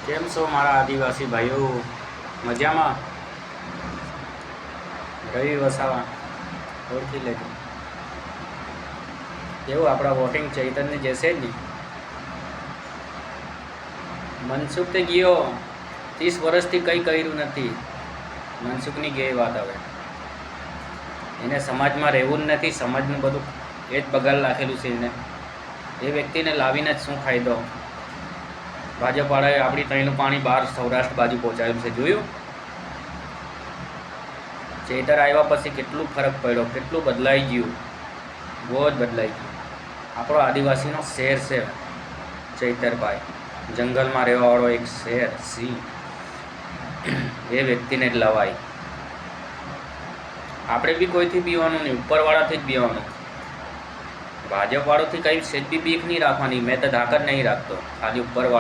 કેમ છો મારા આદિવાસી ભાઈઓ? મજામાં? રવિ વસાવા ઓળખી લેજો. એવું આપણા વોટિંગ ચૈતન્ય જશે જ નહીં. મનસુખ તો ગયો, 30 વર્ષથી કંઈ કર્યું નથી. મનસુખની ગઈ વાત હવે. એને સમાજમાં રહેવું જ નથી. સમાજનું બધું એ જ બગાડ નાખેલું છે એને. એ વ્યક્તિને લાવીને જ શું ફાયદો? ભાજપવાળાએ આપણી ત્રણનું પાણી બહાર સૌરાષ્ટ્ર બાજુ પહોંચાડ્યું છે, જોયું? ચેતર આવ્યા પછી કેટલું ફરક પડ્યો, કેટલું બદલાઈ ગયું, બહુ જ બદલાઈ ગયું. આપણો આદિવાસીનો શેર છે ચૈતરભાઈ, જંગલમાં રહેવાવાળો એક શેર સિંહ. એ વ્યક્તિને જ લવાય. આપણે બી કોઈથી પીવાનું નહીં, ઉપરવાળાથી જ પીવાનું. ભાજપવાળોથી કંઈ સેજ બી બીક નહીં રાખવાની. મેં તો ધાક જ નહીં રાખતો, ખાલી ઉપરવાળા